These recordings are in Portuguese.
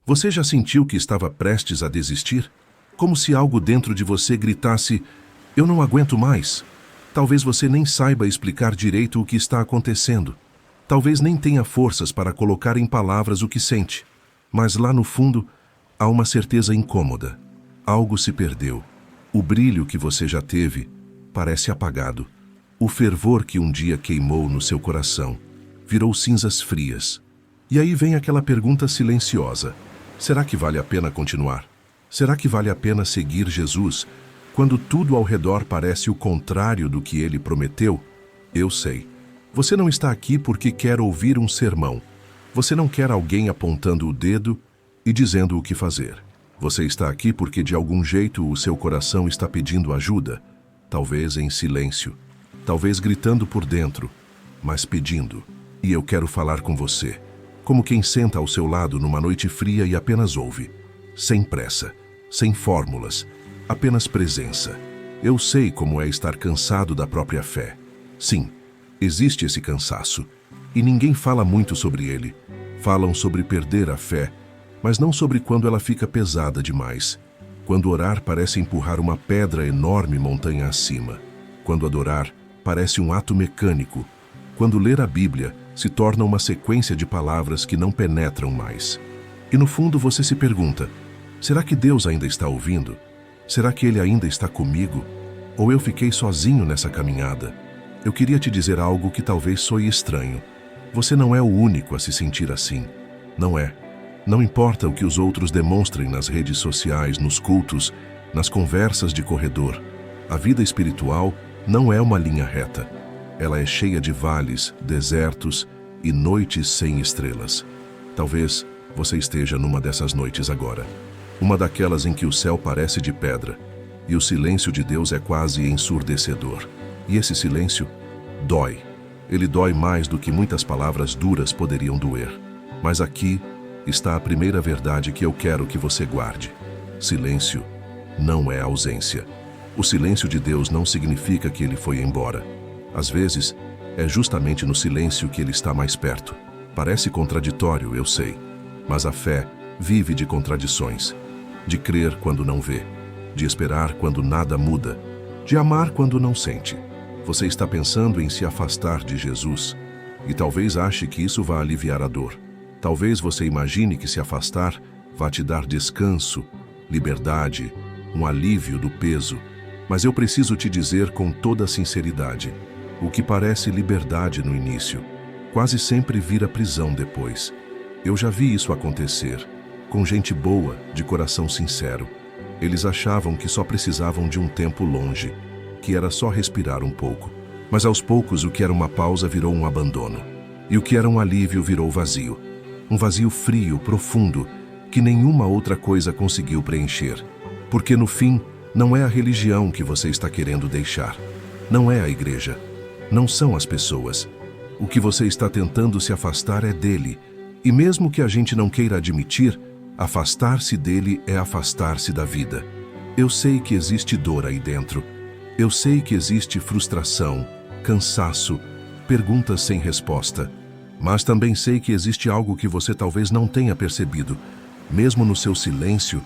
Você já sentiu que estava prestes a desistir? Como se algo dentro de você gritasse: "Eu não aguento mais"? Talvez você nem saiba explicar direito o que está acontecendo. Talvez nem tenha forças para colocar em palavras o que sente. Mas lá no fundo, há uma certeza incômoda. Algo se perdeu. O brilho que você já teve parece apagado. O fervor que um dia queimou no seu coração virou cinzas frias. E aí vem aquela pergunta silenciosa: será que vale a pena continuar? Será que vale a pena seguir Jesus quando tudo ao redor parece o contrário do que ele prometeu? Eu sei. Você não está aqui porque quer ouvir um sermão. Você não quer alguém apontando o dedo e dizendo o que fazer. Você está aqui porque de algum jeito o seu coração está pedindo ajuda, talvez em silêncio, talvez gritando por dentro, mas pedindo. E eu quero falar com você, como quem senta ao seu lado numa noite fria e apenas ouve, sem pressa, sem fórmulas, apenas presença. Eu sei como é estar cansado da própria fé. Sim, existe esse cansaço, e ninguém fala muito sobre ele. Falam sobre perder a fé, mas não sobre quando ela fica pesada demais. Quando orar parece empurrar uma pedra enorme montanha acima. Quando adorar parece um ato mecânico. Quando ler a Bíblia se torna uma sequência de palavras que não penetram mais. E no fundo você se pergunta: será que Deus ainda está ouvindo? Será que Ele ainda está comigo? Ou eu fiquei sozinho nessa caminhada? Eu queria te dizer algo que talvez soe estranho. Você não é o único a se sentir assim. Não é. Não importa o que os outros demonstrem nas redes sociais, nos cultos, nas conversas de corredor. A vida espiritual não é uma linha reta. Ela é cheia de vales, desertos e noites sem estrelas. Talvez você esteja numa dessas noites agora. Uma daquelas em que o céu parece de pedra e o silêncio de Deus é quase ensurdecedor. E esse silêncio dói. Ele dói mais do que muitas palavras duras poderiam doer. Mas aqui está a primeira verdade que eu quero que você guarde. Silêncio não é ausência. O silêncio de Deus não significa que ele foi embora. Às vezes, é justamente no silêncio que ele está mais perto. Parece contraditório, eu sei, mas a fé vive de contradições. De crer quando não vê, de esperar quando nada muda, de amar quando não sente. Você está pensando em se afastar de Jesus e talvez ache que isso vá aliviar a dor. Talvez você imagine que se afastar vá te dar descanso, liberdade, um alívio do peso. Mas eu preciso te dizer com toda sinceridade: o que parece liberdade no início, quase sempre vira prisão depois. Eu já vi isso acontecer, com gente boa, de coração sincero. Eles achavam que só precisavam de um tempo longe, que era só respirar um pouco. Mas aos poucos o que era uma pausa virou um abandono. E o que era um alívio virou vazio. Um vazio frio, profundo, que nenhuma outra coisa conseguiu preencher. Porque no fim, não é a religião que você está querendo deixar. Não é a igreja. Não são as pessoas. O que você está tentando se afastar é dele. E mesmo que a gente não queira admitir, afastar-se dele é afastar-se da vida. Eu sei que existe dor aí dentro. Eu sei que existe frustração, cansaço, perguntas sem resposta. Mas também sei que existe algo que você talvez não tenha percebido. Mesmo no seu silêncio,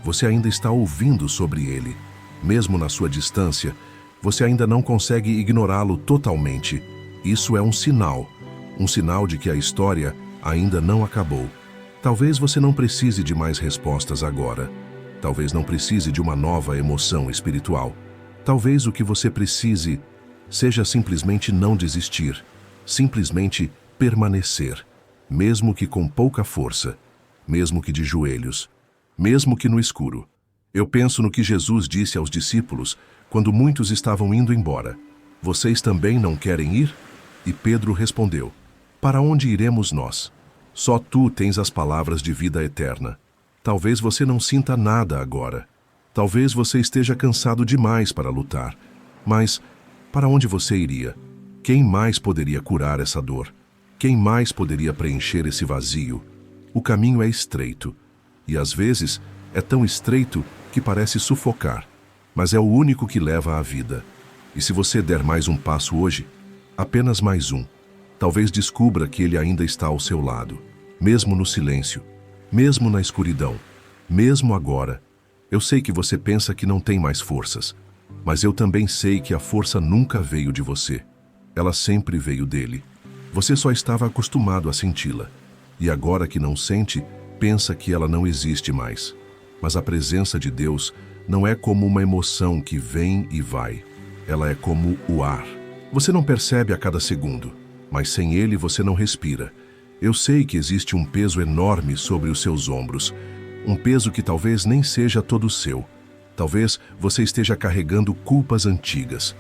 você ainda está ouvindo sobre ele. Mesmo na sua distância, você ainda não consegue ignorá-lo totalmente. Isso é um sinal de que a história ainda não acabou. Talvez você não precise de mais respostas agora. Talvez não precise de uma nova emoção espiritual. Talvez o que você precise seja simplesmente não desistir, simplesmente permanecer, mesmo que com pouca força, mesmo que de joelhos, mesmo que no escuro. Eu penso no que Jesus disse aos discípulos quando muitos estavam indo embora: "Vocês também não querem ir?" E Pedro respondeu: "Para onde iremos nós? Só tu tens as palavras de vida eterna." Talvez você não sinta nada agora. Talvez você esteja cansado demais para lutar. Mas para onde você iria? Quem mais poderia curar essa dor? Quem mais poderia preencher esse vazio? O caminho é estreito. E às vezes é tão estreito que parece sufocar. Mas é o único que leva à vida. E se você der mais um passo hoje, apenas mais um, talvez descubra que ele ainda está ao seu lado, mesmo no silêncio, mesmo na escuridão, mesmo agora. Eu sei que você pensa que não tem mais forças, mas eu também sei que a força nunca veio de você. Ela sempre veio dele. Você só estava acostumado a senti-la. E agora que não sente, pensa que ela não existe mais. Mas a presença de Deus não é como uma emoção que vem e vai. Ela é como o ar. Você não percebe a cada segundo, mas sem ele você não respira. Eu sei que existe um peso enorme sobre os seus ombros, um peso que talvez nem seja todo seu. Talvez você esteja carregando culpas antigas.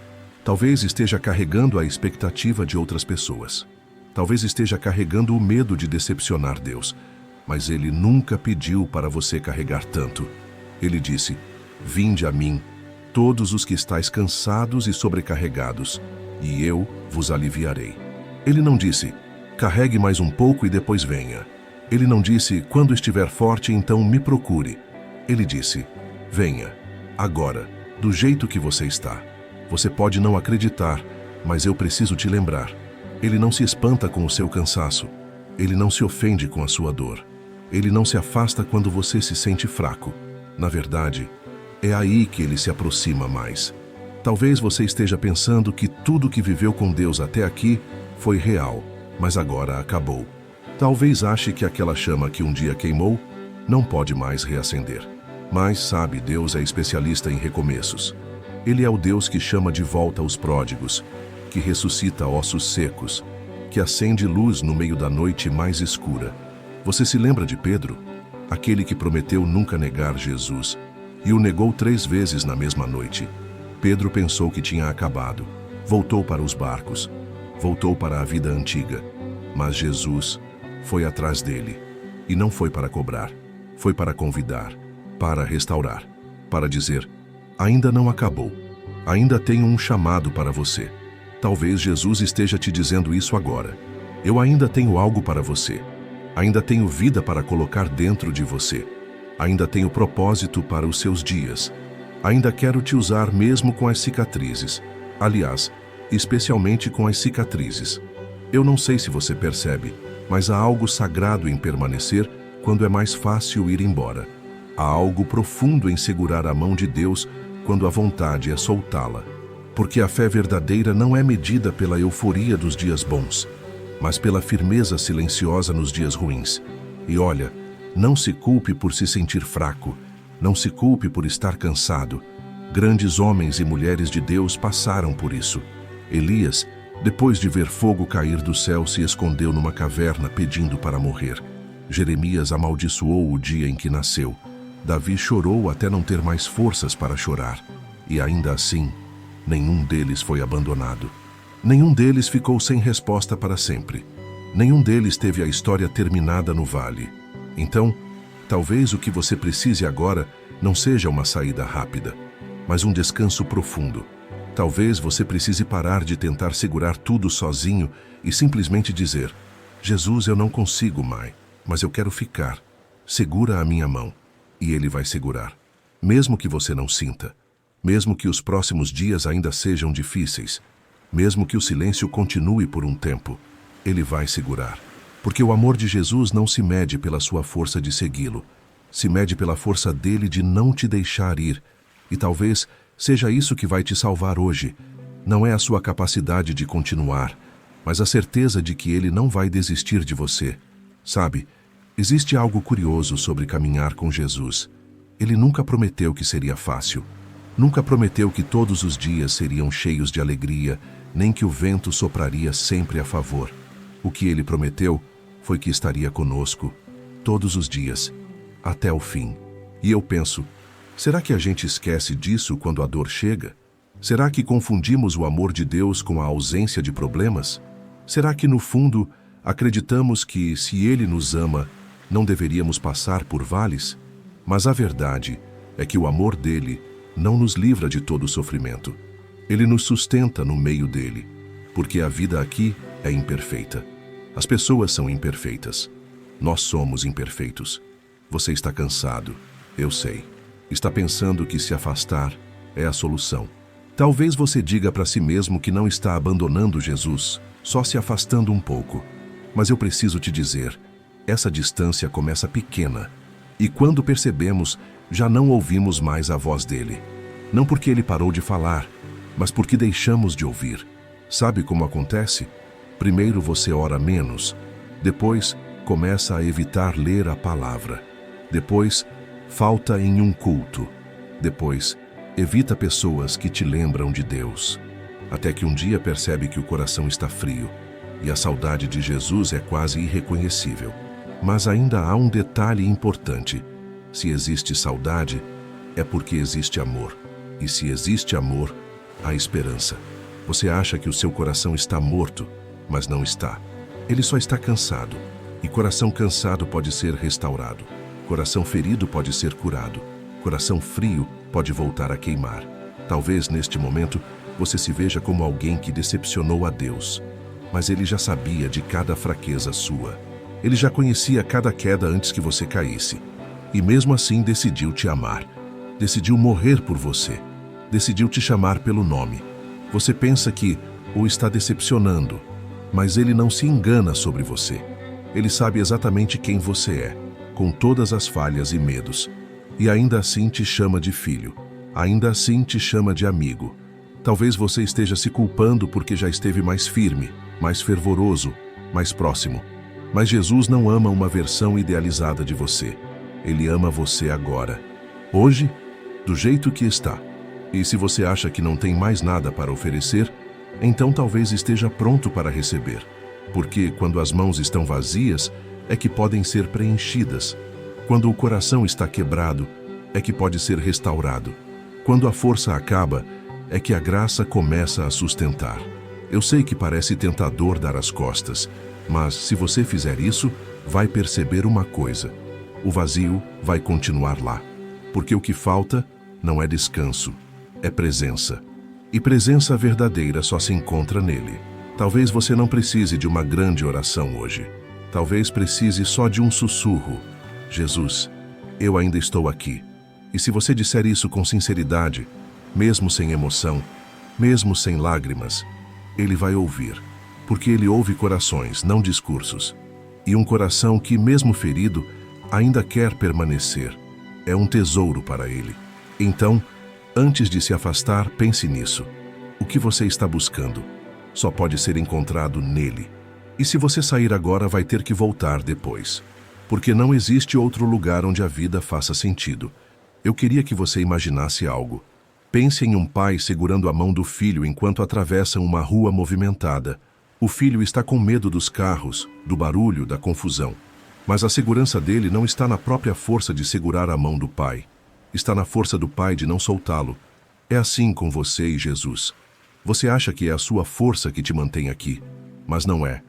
Talvez esteja carregando a expectativa de outras pessoas. Talvez esteja carregando o medo de decepcionar Deus. Mas Ele nunca pediu para você carregar tanto. Ele disse: "Vinde a mim, todos os que estáis cansados e sobrecarregados, e eu vos aliviarei." Ele não disse: "Carregue mais um pouco e depois venha." Ele não disse: "Quando estiver forte, então me procure." Ele disse: "Venha, agora, do jeito que você está." Você pode não acreditar, mas eu preciso te lembrar. Ele não se espanta com o seu cansaço. Ele não se ofende com a sua dor. Ele não se afasta quando você se sente fraco. Na verdade, é aí que ele se aproxima mais. Talvez você esteja pensando que tudo que viveu com Deus até aqui foi real, mas agora acabou. Talvez ache que aquela chama que um dia queimou não pode mais reacender. Mas sabe, Deus é especialista em recomeços. Ele é o Deus que chama de volta os pródigos, que ressuscita ossos secos, que acende luz no meio da noite mais escura. Você se lembra de Pedro? Aquele que prometeu nunca negar Jesus, e o negou 3 vezes na mesma noite. Pedro pensou que tinha acabado. Voltou para os barcos. Voltou para a vida antiga. Mas Jesus foi atrás dele. E não foi para cobrar. Foi para convidar, para restaurar, para dizer: ainda não acabou. Ainda tenho um chamado para você. Talvez Jesus esteja te dizendo isso agora. Eu ainda tenho algo para você. Ainda tenho vida para colocar dentro de você. Ainda tenho propósito para os seus dias. Ainda quero te usar mesmo com as cicatrizes. Aliás, especialmente com as cicatrizes. Eu não sei se você percebe, mas há algo sagrado em permanecer quando é mais fácil ir embora. Há algo profundo em segurar a mão de Deus quando a vontade é soltá-la. Porque a fé verdadeira não é medida pela euforia dos dias bons, mas pela firmeza silenciosa nos dias ruins. E olha, não se culpe por se sentir fraco, não se culpe por estar cansado. Grandes homens e mulheres de Deus passaram por isso. Elias, depois de ver fogo cair do céu, se escondeu numa caverna pedindo para morrer. Jeremias amaldiçoou o dia em que nasceu. Davi chorou até não ter mais forças para chorar. E ainda assim, nenhum deles foi abandonado. Nenhum deles ficou sem resposta para sempre. Nenhum deles teve a história terminada no vale. Então, talvez o que você precise agora não seja uma saída rápida, mas um descanso profundo. Talvez você precise parar de tentar segurar tudo sozinho e simplesmente dizer: Jesus, eu não consigo mais, mas eu quero ficar. Segura a minha mão. E Ele vai segurar. Mesmo que você não sinta. Mesmo que os próximos dias ainda sejam difíceis, mesmo que o silêncio continue por um tempo, Ele vai segurar. Porque o amor de Jesus não se mede pela sua força de segui-lo, se mede pela força dele de não te deixar ir. E talvez seja isso que vai te salvar hoje. Não é a sua capacidade de continuar, mas a certeza de que Ele não vai desistir de você. Sabe, existe algo curioso sobre caminhar com Jesus. Ele nunca prometeu que seria fácil. Nunca prometeu que todos os dias seriam cheios de alegria, nem que o vento sopraria sempre a favor. O que Ele prometeu foi que estaria conosco, todos os dias, até o fim. E eu penso, será que a gente esquece disso quando a dor chega? Será que confundimos o amor de Deus com a ausência de problemas? Será que, no fundo, acreditamos que, se Ele nos ama, não deveríamos passar por vales? Mas a verdade é que o amor dele não nos livra de todo o sofrimento. Ele nos sustenta no meio dele, porque a vida aqui é imperfeita. As pessoas são imperfeitas. Nós somos imperfeitos. Você está cansado, eu sei. Está pensando que se afastar é a solução. Talvez você diga para si mesmo que não está abandonando Jesus, só se afastando um pouco. Mas eu preciso te dizer, Essa distância começa pequena, e quando percebemos, já não ouvimos mais a voz dele. Não porque ele parou de falar, mas porque deixamos de ouvir. Sabe como acontece? Primeiro você ora menos, depois começa a evitar ler a palavra, depois falta em um culto, depois evita pessoas que te lembram de Deus, até que um dia percebe que o coração está frio e a saudade de Jesus é quase irreconhecível. Mas ainda há um detalhe importante: se existe saudade, é porque existe amor. E se existe amor, há esperança. Você acha que o seu coração está morto, mas não está. Ele só está cansado. E coração cansado pode ser restaurado. Coração ferido pode ser curado. Coração frio pode voltar a queimar. Talvez neste momento você se veja como alguém que decepcionou a Deus. Mas ele já sabia de cada fraqueza sua. Ele já conhecia cada queda antes que você caísse. E mesmo assim decidiu te amar. Decidiu morrer por você. Decidiu te chamar pelo nome. Você pensa que o está decepcionando, mas ele não se engana sobre você. Ele sabe exatamente quem você é, com todas as falhas e medos. E ainda assim te chama de filho. Ainda assim te chama de amigo. Talvez você esteja se culpando porque já esteve mais firme, mais fervoroso, mais próximo. Mas Jesus não ama uma versão idealizada de você. Ele ama você agora. Hoje, do jeito que está. E se você acha que não tem mais nada para oferecer, então talvez esteja pronto para receber. Porque quando as mãos estão vazias, é que podem ser preenchidas. Quando o coração está quebrado, é que pode ser restaurado. Quando a força acaba, é que a graça começa a sustentar. Eu sei que parece tentador dar as costas, mas se você fizer isso, vai perceber uma coisa: o vazio vai continuar lá. Porque o que falta não é descanso, é presença. E presença verdadeira só se encontra nele. Talvez você não precise de uma grande oração hoje. Talvez precise só de um sussurro: Jesus, eu ainda estou aqui. E se você disser isso com sinceridade, mesmo sem emoção, mesmo sem lágrimas, ele vai ouvir. Porque ele ouve corações, não discursos. E um coração que, mesmo ferido, ainda quer permanecer. É um tesouro para ele. Então, antes de se afastar, pense nisso. O que você está buscando só pode ser encontrado nele. E se você sair agora, vai ter que voltar depois. Porque não existe outro lugar onde a vida faça sentido. Eu queria que você imaginasse algo. Pense em um pai segurando a mão do filho enquanto atravessam uma rua movimentada. O filho está com medo dos carros, do barulho, da confusão. Mas a segurança dele não está na própria força de segurar a mão do pai. Está na força do pai de não soltá-lo. É assim com você e Jesus. Você acha que é a sua força que te mantém aqui, mas não é.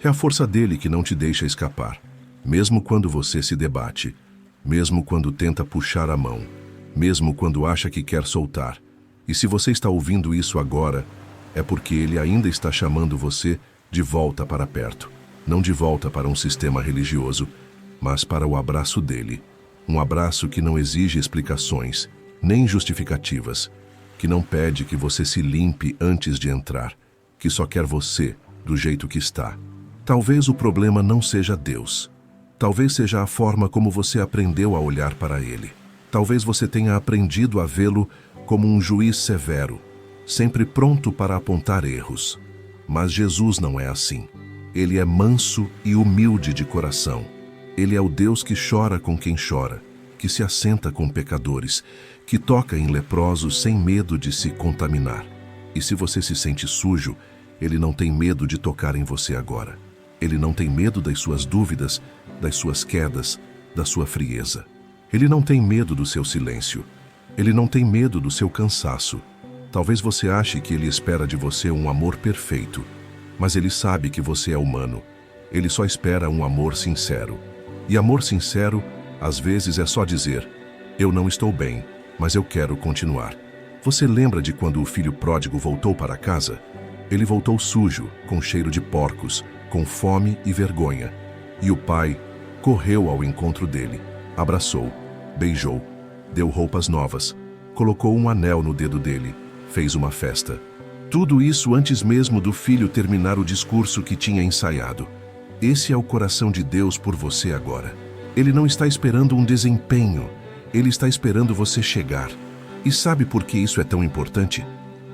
É a força dele que não te deixa escapar. Mesmo quando você se debate, mesmo quando tenta puxar a mão, mesmo quando acha que quer soltar. E se você está ouvindo isso agora, é porque ele ainda está chamando você de volta para perto. Não de volta para um sistema religioso, mas para o abraço dele. Um abraço que não exige explicações, nem justificativas, que não pede que você se limpe antes de entrar, que só quer você do jeito que está. Talvez o problema não seja Deus. Talvez seja a forma como você aprendeu a olhar para ele. Talvez você tenha aprendido a vê-lo como um juiz severo, sempre pronto para apontar erros. Mas Jesus não é assim. Ele é manso e humilde de coração. Ele é o Deus que chora com quem chora, que se assenta com pecadores, que toca em leprosos sem medo de se contaminar. E se você se sente sujo, ele não tem medo de tocar em você agora. Ele não tem medo das suas dúvidas, das suas quedas, da sua frieza. Ele não tem medo do seu silêncio. Ele não tem medo do seu cansaço. Talvez você ache que ele espera de você um amor perfeito, mas ele sabe que você é humano. Ele só espera um amor sincero. E amor sincero, às vezes, é só dizer: eu não estou bem, mas eu quero continuar. Você lembra de quando o filho pródigo voltou para casa? Ele voltou sujo, com cheiro de porcos, com fome e vergonha. E o pai correu ao encontro dele, abraçou, beijou, deu roupas novas, colocou um anel no dedo dele, fez uma festa. Tudo isso antes mesmo do filho terminar o discurso que tinha ensaiado. Esse é o coração de Deus por você agora. Ele não está esperando um desempenho, Ele está esperando você chegar. E sabe por que isso é tão importante?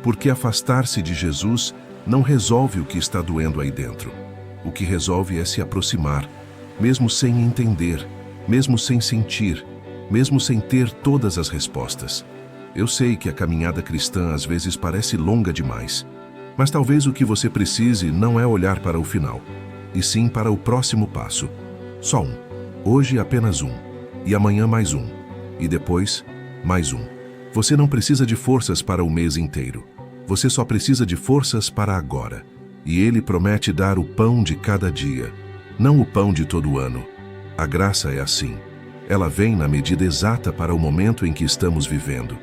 Porque afastar-se de Jesus não resolve o que está doendo aí dentro. O que resolve é se aproximar, mesmo sem entender, mesmo sem sentir, mesmo sem ter todas as respostas. Eu sei que a caminhada cristã às vezes parece longa demais, mas talvez o que você precise não é olhar para o final, e sim para o próximo passo. Só um. Hoje apenas um. E amanhã mais um. E depois, mais um. Você não precisa de forças para o mês inteiro. Você só precisa de forças para agora. E Ele promete dar o pão de cada dia, não o pão de todo o ano. A graça é assim. Ela vem na medida exata para o momento em que estamos vivendo.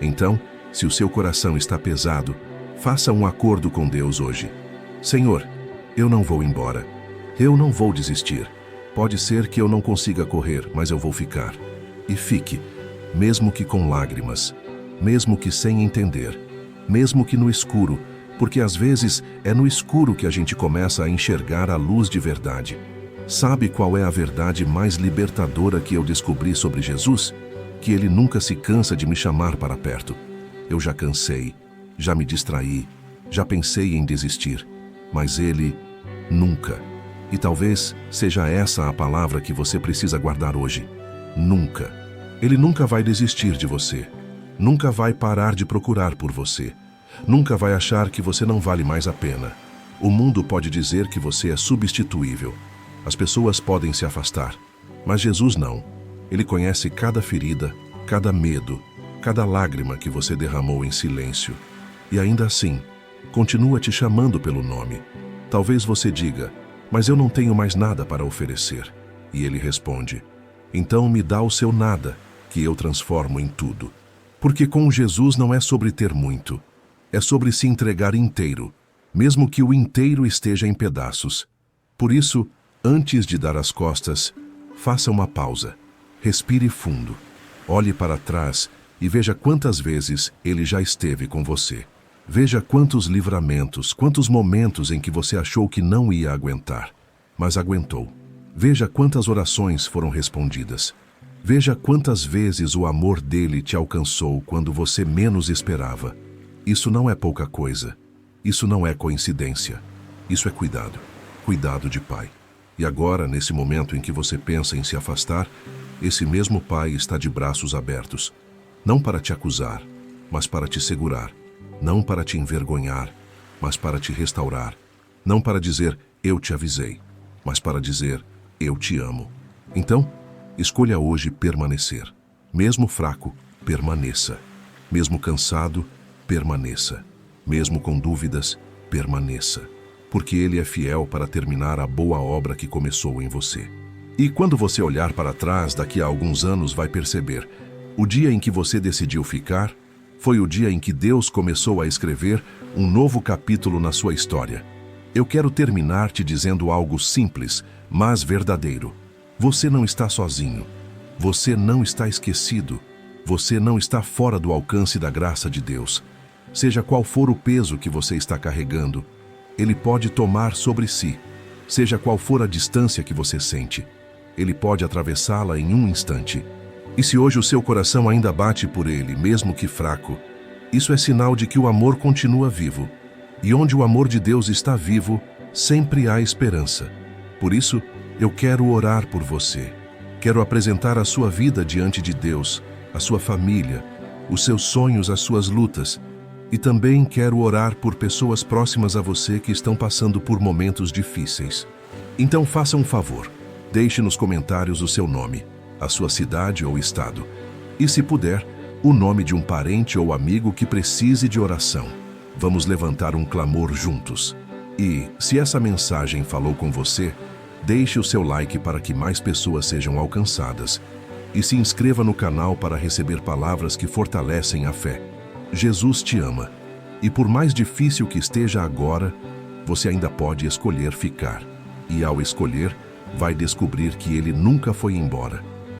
Então, se o seu coração está pesado, faça um acordo com Deus hoje. Senhor, eu não vou embora. Eu não vou desistir. Pode ser que eu não consiga correr, mas eu vou ficar. E fique, mesmo que com lágrimas, mesmo que sem entender, mesmo que no escuro, porque às vezes é no escuro que a gente começa a enxergar a luz de verdade. Sabe qual é a verdade mais libertadora que eu descobri sobre Jesus? Que Ele nunca se cansa de me chamar para perto. Eu já cansei, já me distraí, já pensei em desistir, mas Ele nunca. E talvez seja essa a palavra que você precisa guardar hoje. Nunca. Ele nunca vai desistir de você. Nunca vai parar de procurar por você. Nunca vai achar que você não vale mais a pena. O mundo pode dizer que você é substituível. As pessoas podem se afastar, mas Jesus não. Ele conhece cada ferida, cada medo, cada lágrima que você derramou em silêncio. E ainda assim, continua te chamando pelo nome. Talvez você diga, mas eu não tenho mais nada para oferecer. E Ele responde, então me dá o seu nada, que eu transformo em tudo. Porque com Jesus não é sobre ter muito, é sobre se entregar inteiro, mesmo que o inteiro esteja em pedaços. Por isso, antes de dar as costas, faça uma pausa, respire fundo, olhe para trás e veja quantas vezes Ele já esteve com você. Veja quantos livramentos, quantos momentos em que você achou que não ia aguentar, mas aguentou. Veja quantas orações foram respondidas. Veja quantas vezes o amor dele te alcançou quando você menos esperava. Isso não é pouca coisa. Isso não é coincidência. Isso é cuidado. Cuidado de Pai. E agora, nesse momento em que você pensa em se afastar, esse mesmo Pai está de braços abertos. Não para te acusar, mas para te segurar. Não para te envergonhar, mas para te restaurar. Não para dizer, eu te avisei, mas para dizer, eu te amo. Então, escolha hoje permanecer. Mesmo fraco, permaneça. Mesmo cansado, permaneça. Mesmo com dúvidas, permaneça. Porque Ele é fiel para terminar a boa obra que começou em você. E quando você olhar para trás, daqui a alguns anos vai perceber, o dia em que você decidiu ficar, foi o dia em que Deus começou a escrever um novo capítulo na sua história. Eu quero terminar te dizendo algo simples, mas verdadeiro. Você não está sozinho. Você não está esquecido. Você não está fora do alcance da graça de Deus. Seja qual for o peso que você está carregando, Ele pode tomar sobre si. Seja qual for a distância que você sente, Ele pode atravessá-la em um instante. E se hoje o seu coração ainda bate por Ele, mesmo que fraco, isso é sinal de que o amor continua vivo. E onde o amor de Deus está vivo, sempre há esperança. Por isso, eu quero orar por você. Quero apresentar a sua vida diante de Deus, a sua família, os seus sonhos, as suas lutas. E também quero orar por pessoas próximas a você que estão passando por momentos difíceis. Então faça um favor, deixe nos comentários o seu nome, a sua cidade ou estado, e se puder, o nome de um parente ou amigo que precise de oração. Vamos levantar um clamor juntos. E, se essa mensagem falou com você, deixe o seu like para que mais pessoas sejam alcançadas. E se inscreva no canal para receber palavras que fortalecem a fé. Jesus te ama. E por mais difícil que esteja agora, você ainda pode escolher ficar. E ao escolher, vai descobrir que Ele nunca foi embora.